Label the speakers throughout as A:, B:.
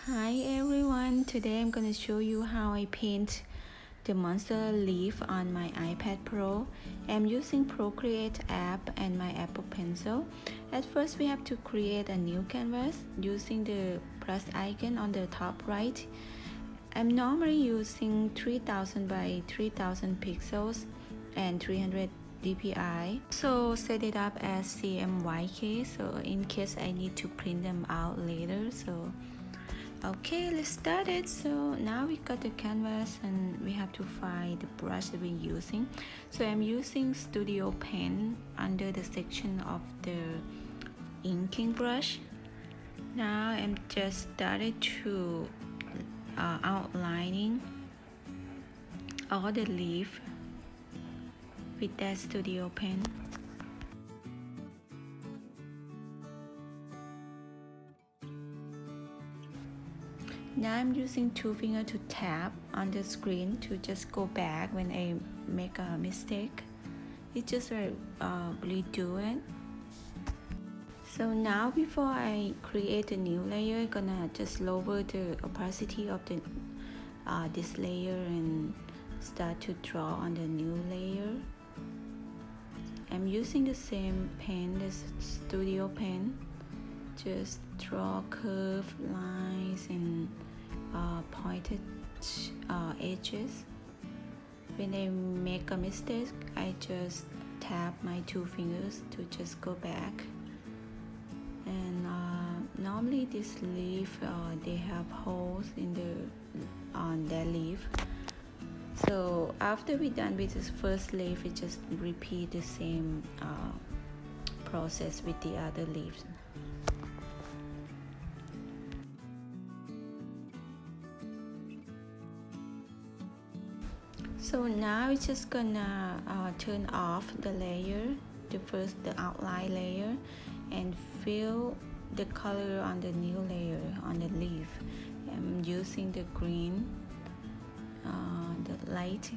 A: Hi everyone, today I'm going to show you how I paint the Monstera Leaf on my iPad Pro. I'm using Procreate app and my Apple Pencil. At first we have to create a new canvas using the plus icon on the top right. I'm normally using 3000 by 3000 pixels and 300 dpi. So set it up as CMYK, so in case I need to print them out later. Okay, let's start it. So now we got the canvas and we have to find the brush that we're using. So I'm using Studio Pen under the section of the inking brush. Now I'm just started to outlining all the leaf with that Studio Pen. Now I'm using two fingers to tap on the screen to just go back when I make a mistake. It's just redo it. So now before I create a new layer, I'm gonna just lower the opacity of this layer and start to draw on the new layer. I'm using the same pen, this Studio Pen. Just draw curved lines and pointed edges. When I make a mistake, I just tap my two fingers to just go back. And normally this leaf, they have holes on their leaf. So after we're done with this first leaf, we just repeat the same process with the other leaves. So now we're just gonna turn off the layer, the outline layer, and fill the color on the new layer on the leaf. I'm using the green, the light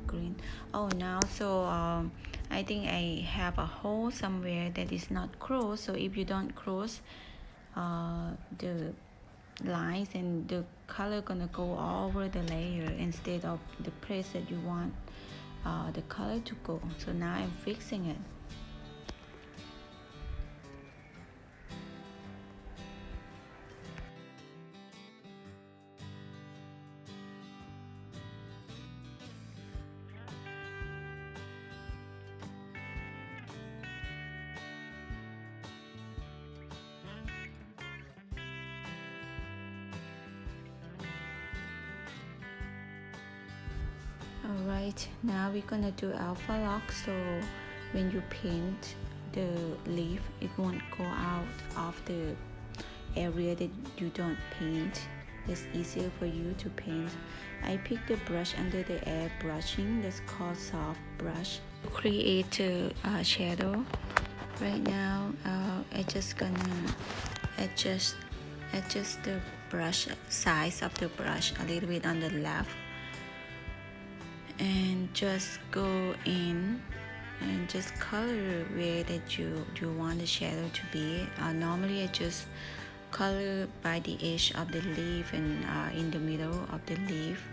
A: green. Oh, now so I think I have a hole somewhere that is not closed. So if you don't close the lines, and the color gonna go all over the layer instead of the place that you want the color to go. So now I'm fixing it. Alright, now we're gonna do alpha lock, so when you paint the leaf, it won't go out of the area that you don't paint. It's easier for you to paint. I picked the brush under the air brushing, that's called soft brush. To create a shadow, right now I just gonna adjust the brush size of the brush a little bit on the left, and just go in and just color where that you want the shadow to be. Normally I just color by the edge of the leaf and in the middle of the leaf.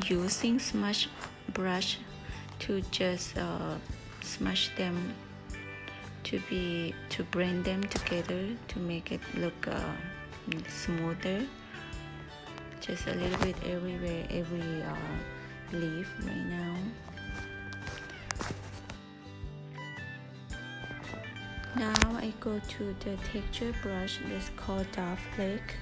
A: Using smudge brush to just smudge them to blend them together to make it look smoother. Just a little bit everywhere, every leaf right now. Now I go to the texture brush that's called Dark Flake.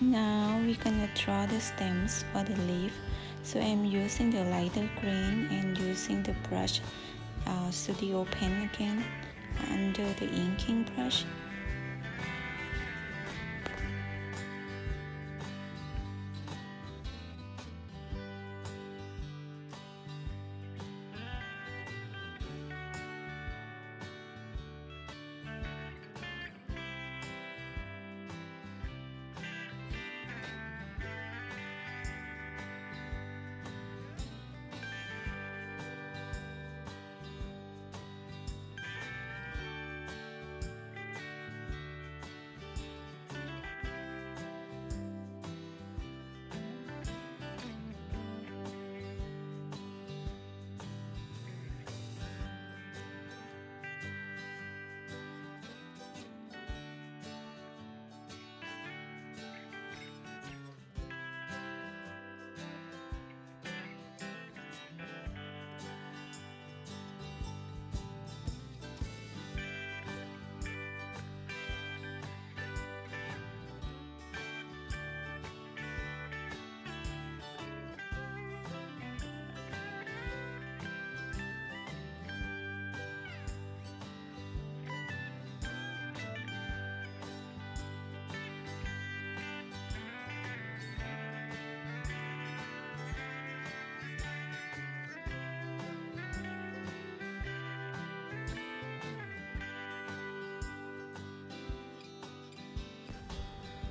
A: Now we're gonna draw the stems for the leaf. So I'm using the lighter green and using the brush Studio pen again under the inking brush.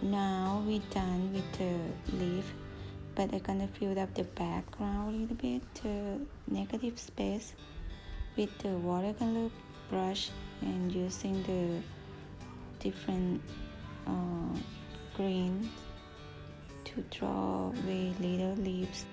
A: Now we're done with the leaf, but I'm gonna fill up the background a little bit, the negative space with the watercolor brush and using the different green to draw very little leaves.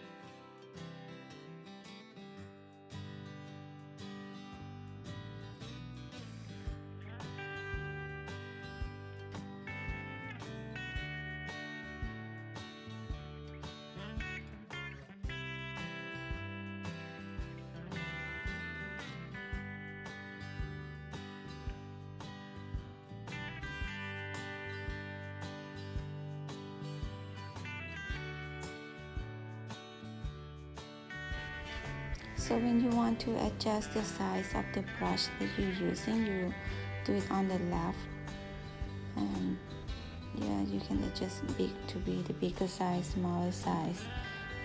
A: So when you want to adjust the size of the brush that you're using, you do it on the left, and yeah, you can adjust big to be the bigger size, smaller size,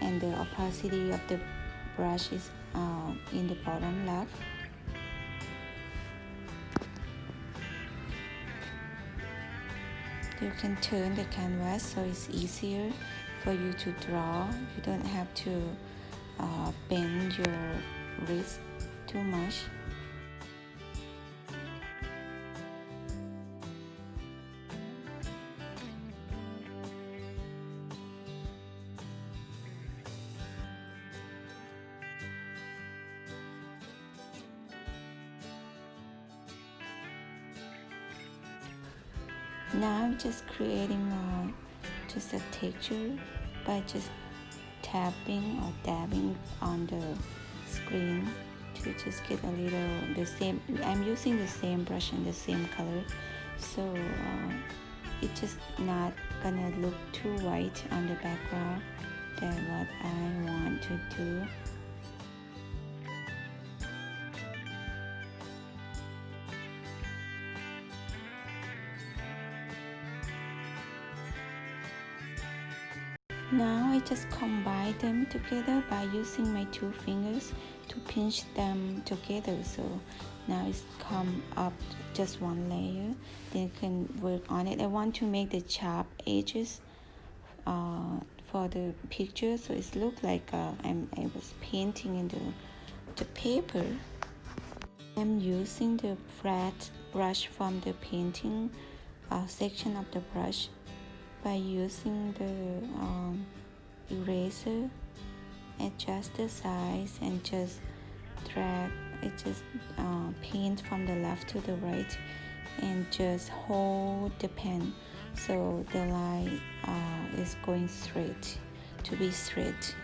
A: and the opacity of the brush is in the bottom left. You can turn the canvas so it's easier for you to draw. You don't have to bend your wrist too much. Now I'm just creating just a texture by just tapping or dabbing on the screen to just get a little the same. I'm using the same brush and the same color, so it's just not gonna look too white on the background. That's what I want to do. Now I just combine them together by using my two fingers to pinch them together. So now it's come up just one layer. Then you can work on it. I want to make the sharp edges for the picture, so it looks like I was painting in the paper. I'm using the flat brush from the painting section of the brush by using the eraser. Adjust the size and just drag it, just paint from the left to the right and just hold the pen so the line is going straight, to be straight.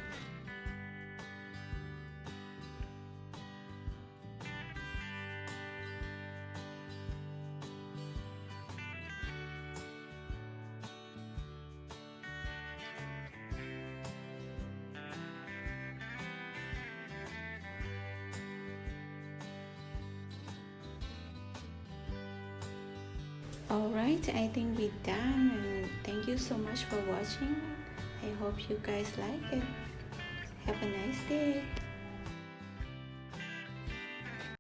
A: Alright, I think we're done, and thank you so much for watching. I hope you guys like it. Have a nice day.